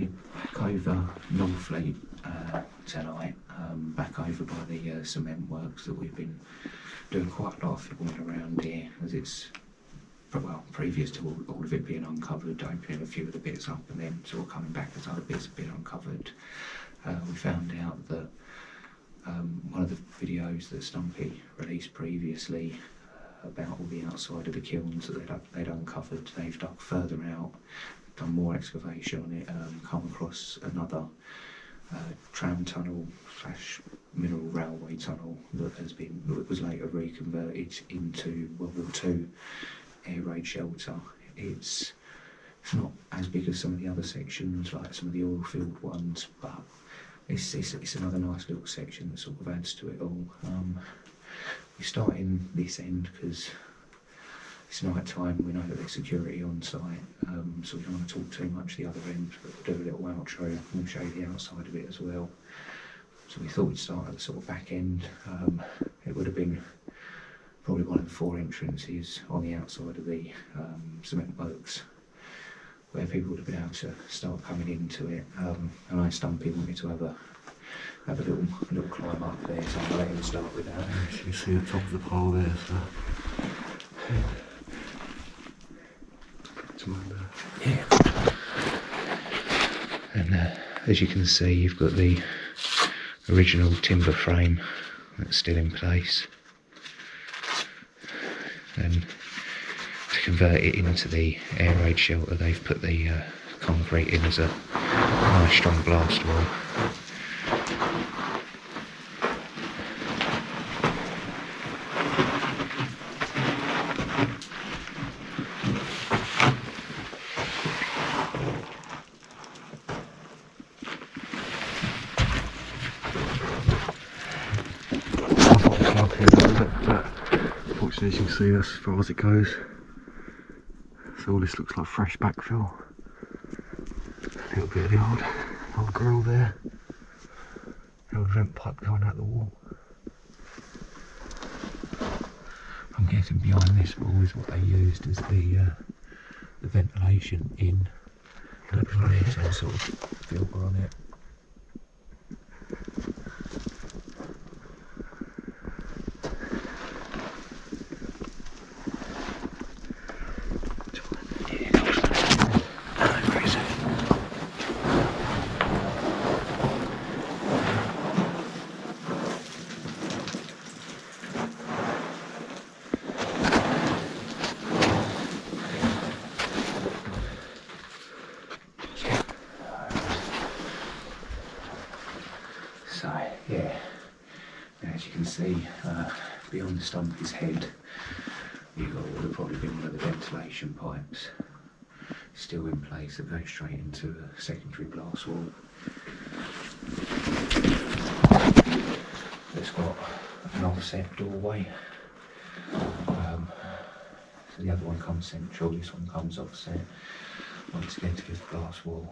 we're back over Northfleet tonight, back over by the cement works that we've been doing quite a lot of filming around here, as it's, well, previous to all of it being uncovered, opening a few of the bits up and then sort of coming back as other bits have been uncovered. We found out that one of the videos that Stumpy released previously about all the outside of the kilns that they'd uncovered, they've dug further out, done more excavation on it, come across another tram tunnel / mineral railway tunnel that was later reconverted into World War II air raid shelter. It's not as big as some of the other sections, like some of the oil field ones, but it's another nice little section that sort of adds to it all. We're starting this end because it's night time, we know that there's security on site, so we don't want to talk too much the other end, but we'll do a little outro and we'll show you the outside of it as well. So we thought we'd start at the sort of back end. It would have been probably one of the 4 entrances on the outside of the cement works, where people would have been able to start coming into it. And I Stumpy wanted to have a little climb up there, so I'll let him start with that. As you can see the top of the pole there, so yeah. And as you can see, you've got the original timber frame that's still in place, and to convert it into the air raid shelter, they've put the concrete in as a nice strong blast wall. Unfortunately, as you can see, that's as far as it goes. So all this looks like fresh backfill. A little bit of the old grill there. The old vent pipe going out the wall. I'm guessing behind this wall is what they used as the ventilation in. Looks like there's some sort of filter on it. So yeah, as you can see, beyond Stumpy's head, you've got what would have probably been one of the ventilation pipes still in place that goes straight into a secondary blast wall. It's got an offset doorway. So the other one comes central, this one comes offset. Once again to give the glass wall.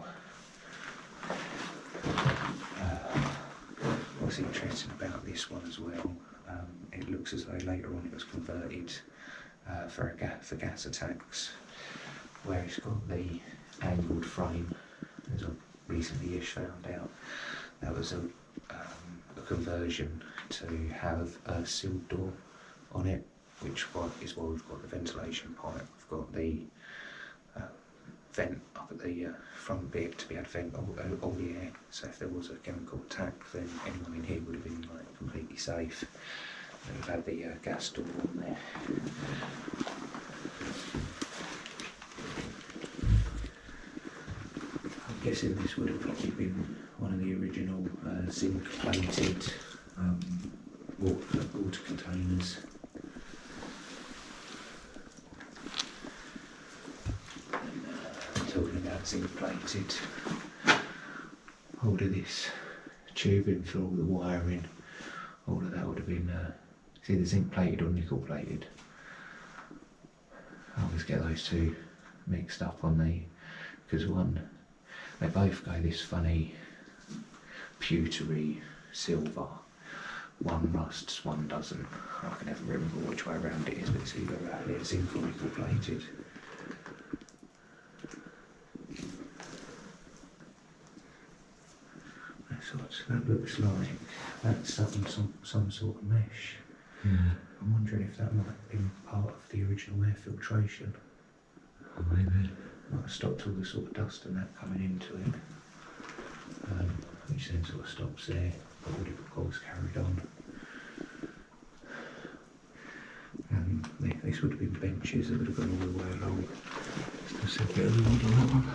What's interesting about this one as well, it looks as though later on it was converted for gas attacks, where it's got the angled frame, as I recently-ish found out. That was a conversion to have a sealed door on it, which is why we've got the ventilation pipe. We've got the vent up at the front bit to be able to vent all the air, so if there was a chemical attack then anyone in here would have been like completely safe. And we've had the gas door on there. I'm guessing this would have probably been one of the original zinc plated water containers. Talking about zinc plated, all of this tubing for all the wiring, all of that would have been see the zinc plated or nickel plated. I always get those two mixed up on because they both go this funny pewtery silver. One rusts, one doesn't. I can never remember which way around it is, but it's either zinc or nickel plated. that looks like that's some sort of mesh. Yeah. I'm wondering if that might have been part of the original air filtration. Maybe. Might have stopped all the sort of dust and that coming into it. Which then sort of stops there, but would have of course carried on. This would have been benches that would have gone all the way along. Still see a bit of the wood on that one.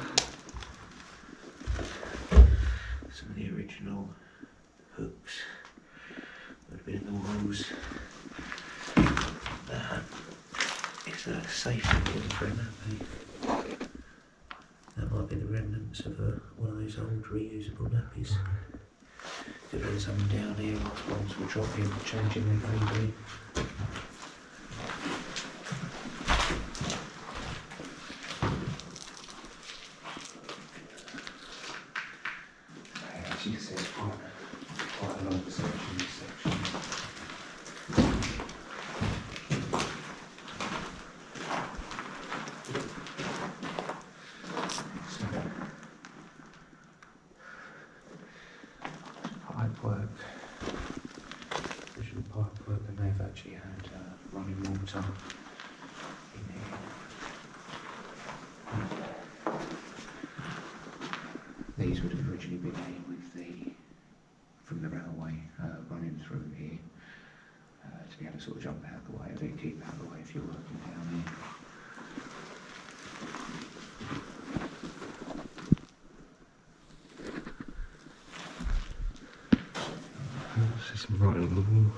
Some of the original hooks would have been in the walls. It's a safety pin for him, that might be the remnants of one of those old reusable nappies. Could have been something down here whilst bombs were dropping, changing their baby. As you can see, it's quite a long section, this section. Pipework, visual pipework, and they've actually had running water in here. These would have originally been here with from the railway running through here to be able to sort of jump out of the way, or then keep out of the way if you're working down here. There's some writing on the wall.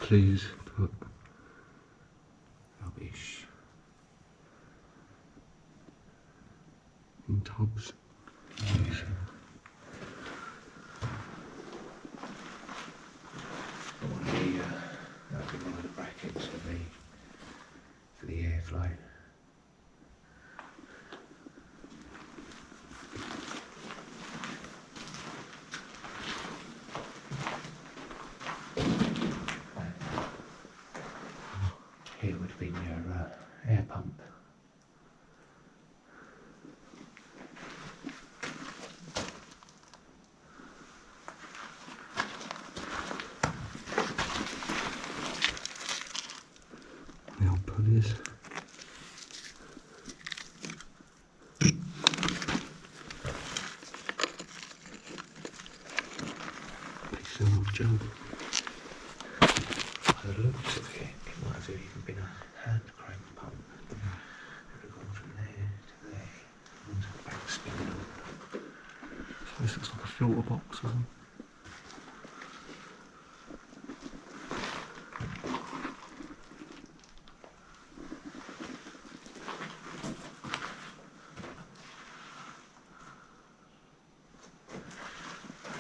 Please put Rubbish. in tubs. Yeah. That would be one of the brackets for the airflow. Here would have been your air pump. The old pulleys. Piece of old junk. By the looks of it, it might have even been a hand crank pump. It would have gone from there to there, and back spindle. This looks like a filter box or something.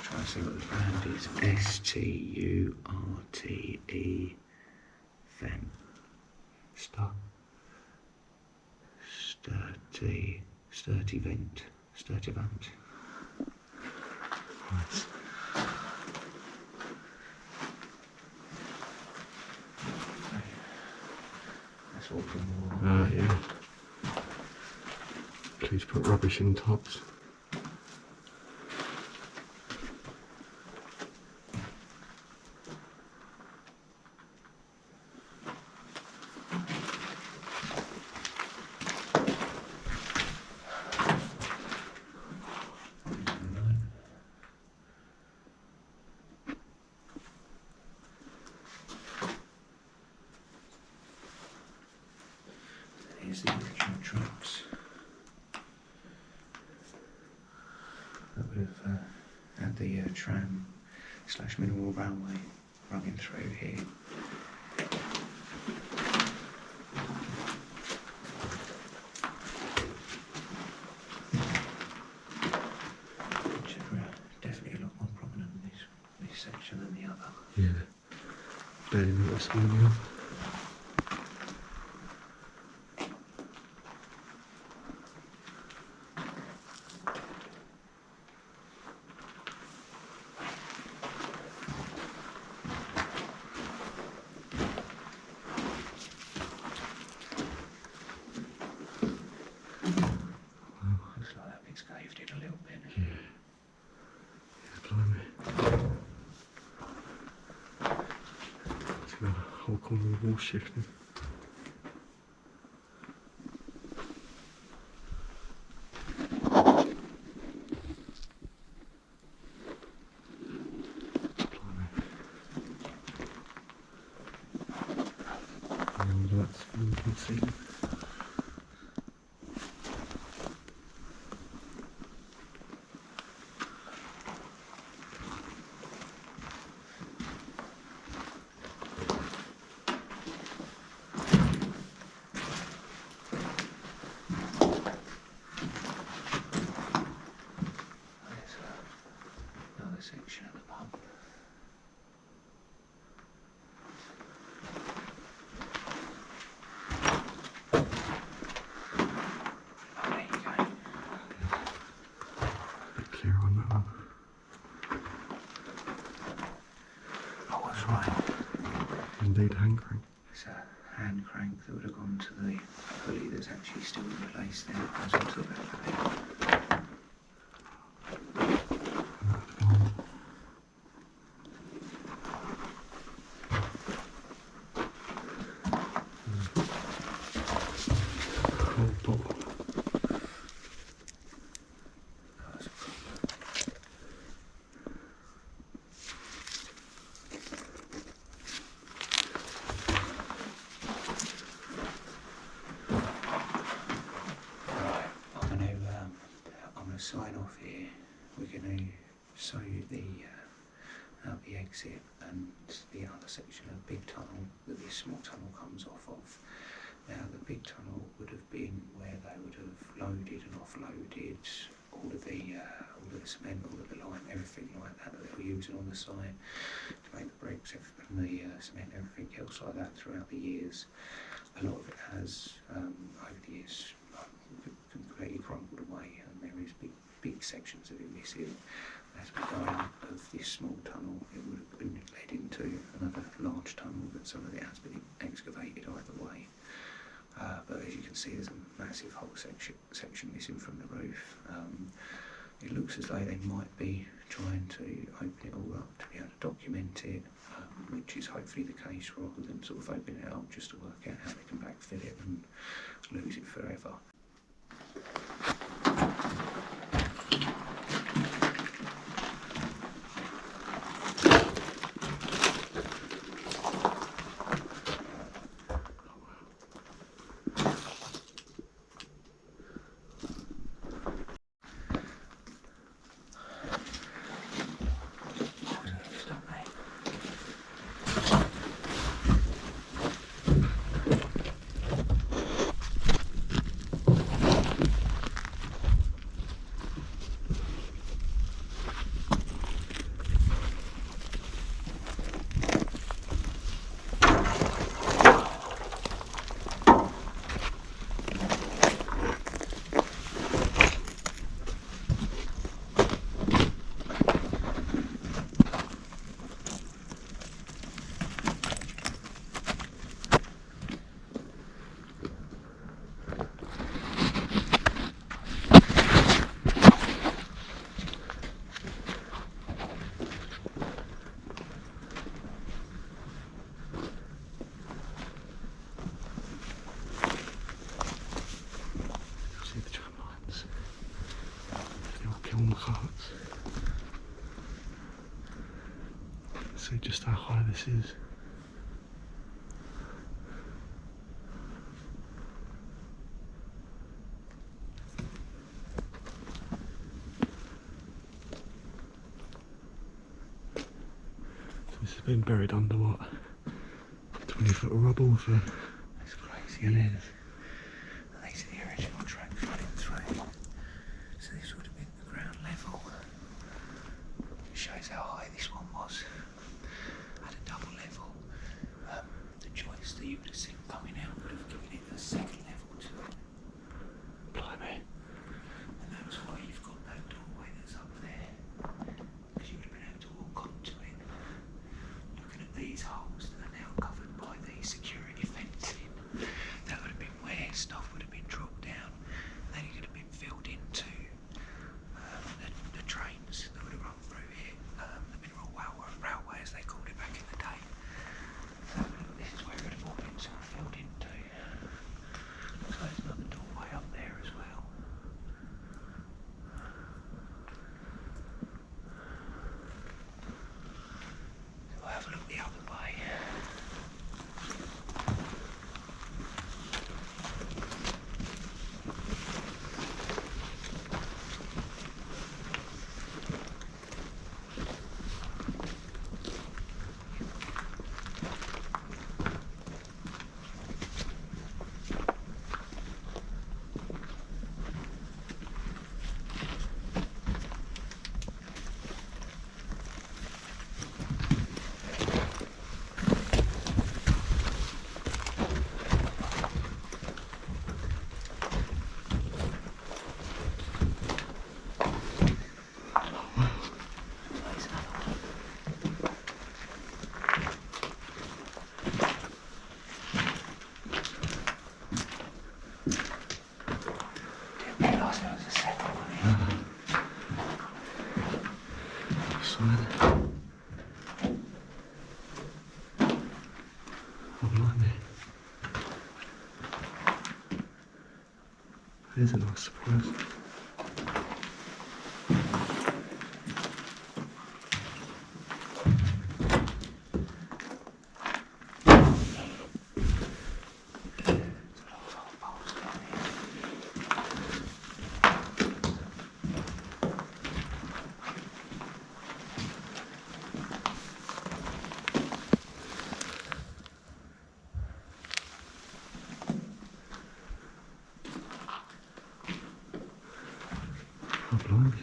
Try and see what the brand is. STURTE Vent. Sturdy vent. Sturdy vent. Nice. That's all from the Yeah. Please put rubbish in tubs. Here's the original tracks. That would have had the tram / mineral railway running through here. Which are definitely a lot more prominent in this section than the other. Yeah. Barely noticeable now. Looks like that bit's caved in a the wall shifting. That's you can see. Another section of the pump. Clear on that one. I was right. Indeed, hand crank. It's a hand crank that would have gone to the pulley that's actually still in place there. It goes onto the back of it. Sign off here. We're going to show you the exit and the other section of the big tunnel that this small tunnel comes off of. Now the big tunnel would have been where they would have loaded and offloaded all of the cement, all of the lime, everything like that that they were using on the site to make the bricks and the cement, everything else like that throughout the years. A lot of it has over the years completely crumbled away, and there is big sections of it missing. As we go out of this small tunnel, it would have been led into another large tunnel, but some of it has been excavated either way. But as you can see, there's a massive whole section missing from the roof. It looks as though they might be trying to open it all up to be able to document it, which is hopefully the case, rather than sort of opening it up just to work out how they can backfill it and lose it forever. See just how high this is. So this has been buried under what? 20 foot of rubble for. That's crazy, isn't it? And these are the original tracks running through. So this would have been the ground level. It shows how high this one was. At a double level, the joist that you would have seen coming out would have given it a second level to it. Blimey. And that's why you've got that doorway that's up there, because you would have been able to walk onto it. Looking at these holes that are now covered by the security fencing, that would have been last there was a second one here. Side. Oh, blimey. Here's a nice surprise. Oh, blimey.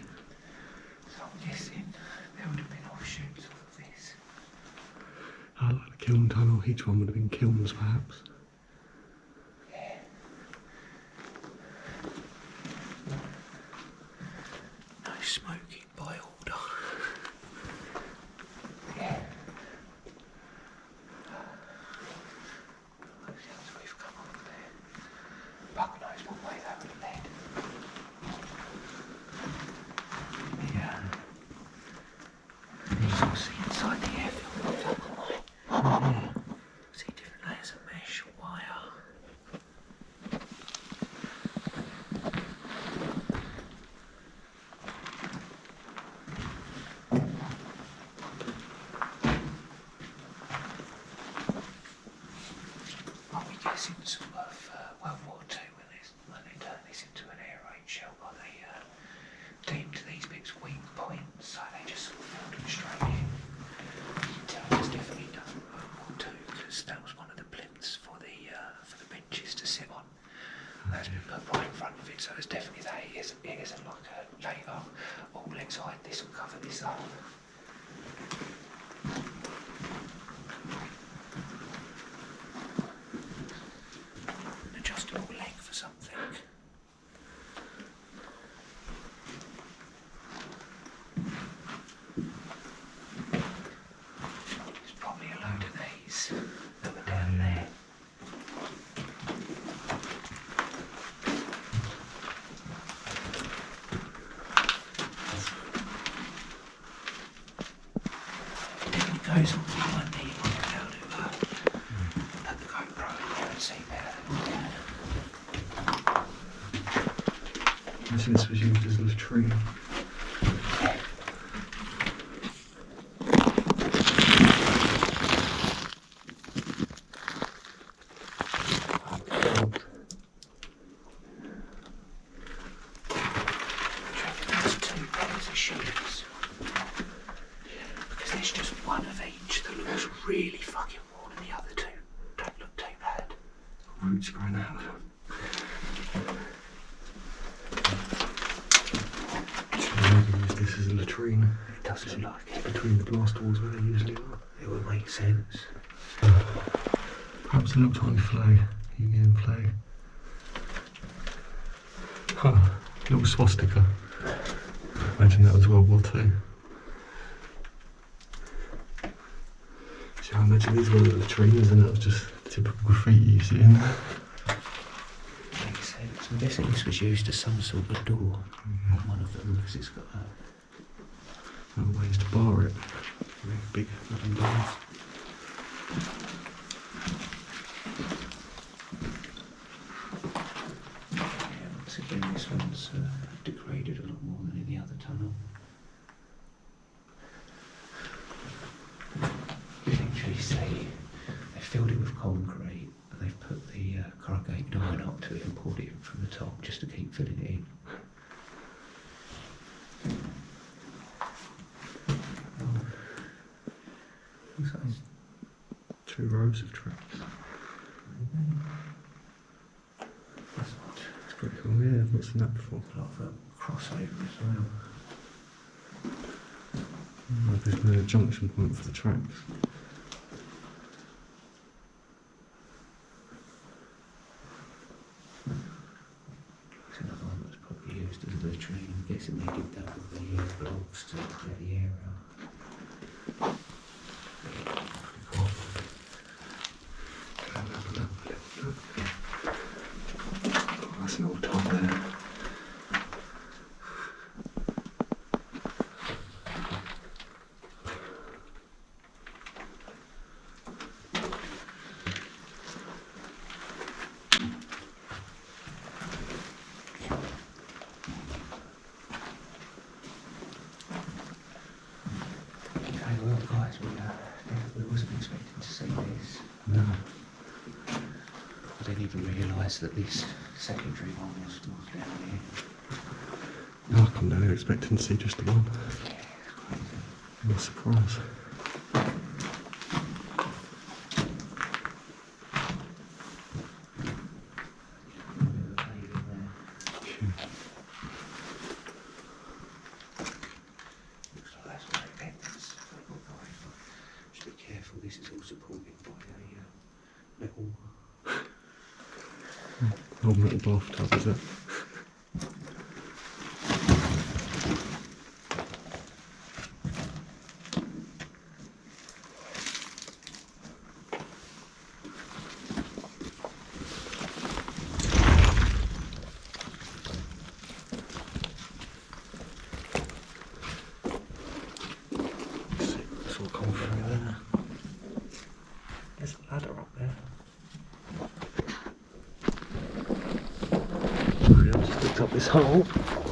So I'm guessing there would have been offshoots of this. I like the kiln tunnel. Each one would have been kilns, perhaps. Yeah. No smoking by order. Yeah. Sounds we've come up there. Buck knows what way that would have led. Yeah. You sort of see inside the airfield of that one. Yeah. See different layers of mesh, wire. Are we guessing sort of World War II when they turned this into an air raid shelter? They deemed these bits weak points, so they just sort of filled them straight in. You can tell it was definitely done in World War II because that was one of the plinths for the benches to sit on. That's been put right in front of it, so it's definitely that. It isn't like a later, oh let's hide this or cover this up. An adjustable leg for something. There's probably a load of these that were down there. It definitely goes on behind me. You might be able to put the GoPro in there and see better. I think this was used as a latrine. There's two pairs of shoes. Because there's just one of each that looks really fucking worn and the other two don't look too bad. Roots growing out. Maybe use this as a latrine. It does look like it. Between the blast walls where they usually are. It would make sense. Perhaps a little tiny flag. Union flag. Huh. Little swastika. Imagine that was World War II. See, I imagine these were the latrines and that was just typical graffiti you see in there. Makes sense. I'm guessing this was used as some sort of door on one of them because it's got that. No ways to bar it. Very big wooden bars. Yeah, once again, this one's degraded a lot more than in the other tunnel. You can actually see they filled it with concrete and they've put the corrugated iron up to it and poured it in from the top just to keep filling it in. Looks like it's 2 rows of tracks. that's odd. It's pretty cool, yeah, I've not seen that before. A lot of a crossover as well. Like there's been a junction point for the tracks. It's another one that's probably used as a latrine. I'm guessing they did that with the blocks to clear the air out. Cool. Go and have a look, a little look. Oh, that's an old top there. Okay, well guys, we wasn't expecting to see this. No. I didn't even realise that this secondary one was down here. I come down here expecting to see just the one. I'm surprised. This is all supported by a metal. Old metal bathtub, is it? It's all come through there. There's a ladder up there. Sorry, I've just looked up this hole.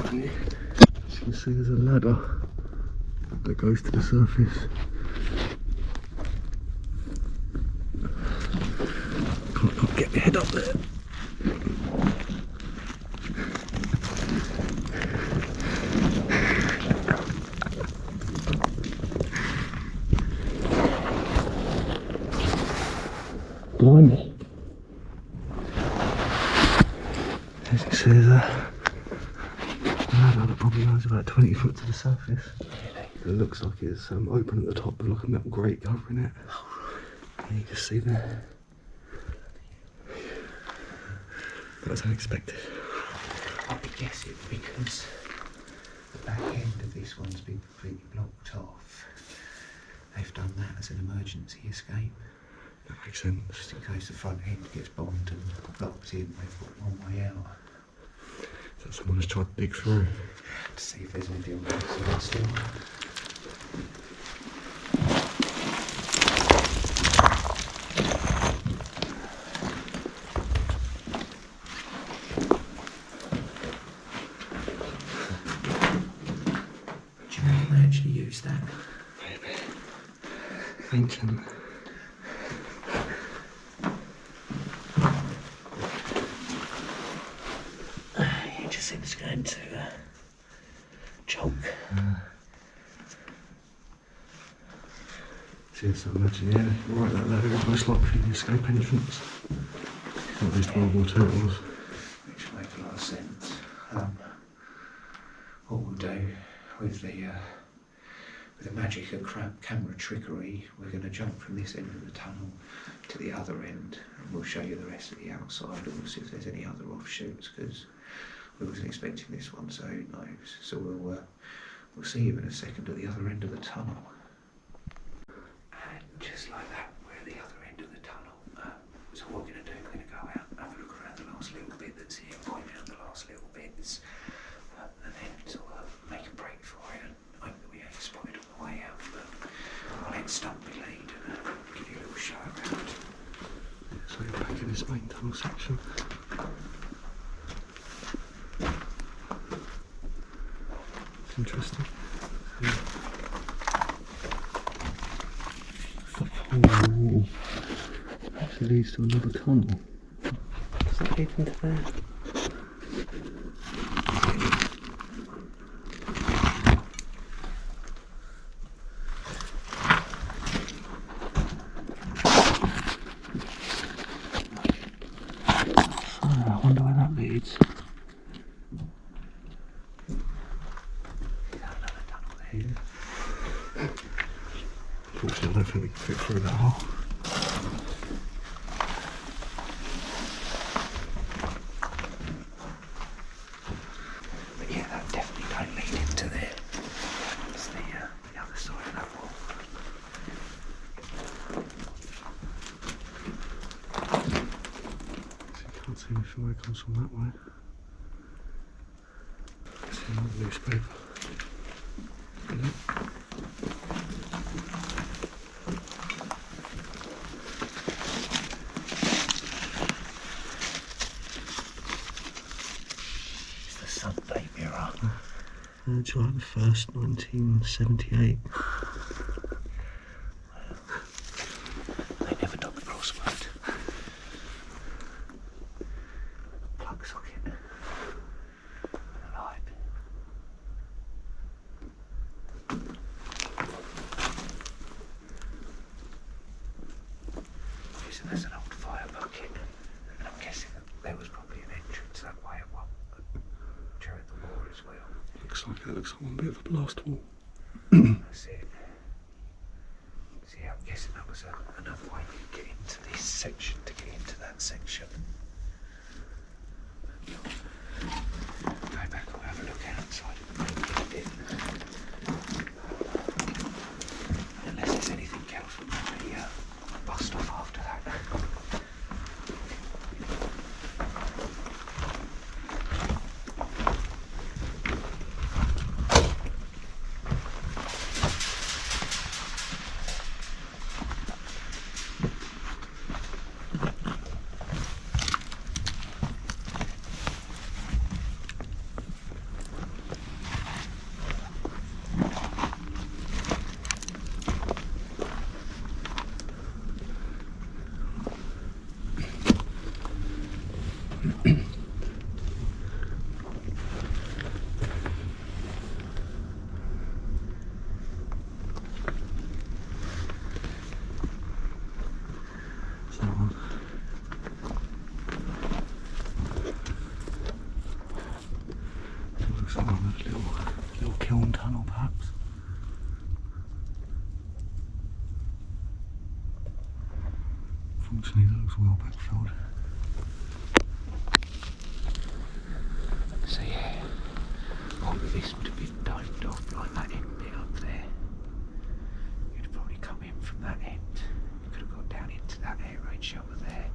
As you can see, there's a ladder that goes to the surface. Can't quite get my head up there. Blimey. As it says, ladder that probably goes about 20 foot to the surface. It looks like it's open at the top with like a metal grate covering it. And you can see there. That was unexpected. I could guess it because the back end of this one's been completely blocked off. They've done that as an emergency escape. That makes sense. Just in case the front end gets bombed and blocked in, they've got one way out. So someone has tried to dig through. To see if there's anything on the outside still. Do you reckon they actually use that? Maybe. Ancient. It just seems going to choke. See, so imagine, yeah, right that ladder is most likely the escape entrance. At least World War II it was. Which makes a lot of sense. What we'll do with the magic of camera trickery, we're going to jump from this end of the tunnel to the other end, and we'll show you the rest of the outside, and we'll see if there's any other offshoots, because we wasn't expecting this one, so who knows. So we'll see you in a second at the other end of the tunnel. And just like that, we're at the other end of the tunnel. So what we're going to do, we're going to go out, have a look around the last little bit that's here, point out the last little bits, and then sort of make a break for it, and hope that we ain't spotted on the way out. But I'll let Stumpy lead and give you a little show around. So you're back in this main tunnel section. It's interesting. Oh, actually leads to another tunnel. Does that lead into there? I wonder where that leads. Unfortunately, I don't think we can fit through that hole. But yeah, that definitely don't lead into there. It's the other side of that wall. So you can't see anything where it comes from that way. See another newspaper. It's the Sunday Mirror. July the 1st, 1978. as well. Looks like one bit of a blast wall. That's it. See, I'm guessing that was another way to get into this section, to get into that section. Go back and have a look outside and bit. Unless there's anything else we probably bust off after that. Looks like a little kiln tunnel, perhaps. Fortunately, that looks well backfilled. So yeah, all of this would have been domed off like that end bit up there. You'd have probably come in from that end. You could have got down into that air raid shelter there.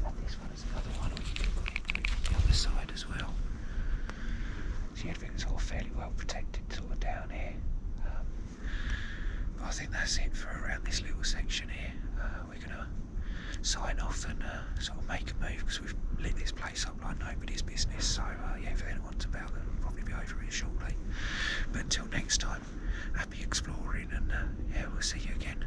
And this one is another one, or you could have got into the other side as well. So everything's all fairly well protected sort of down here. But I think that's it for around this little section here. We're going to sign off and sort of make a move because we've lit this place up like nobody's business. So yeah, if anyone's about, they'll probably be over it shortly. But until next time, happy exploring, and yeah, we'll see you again.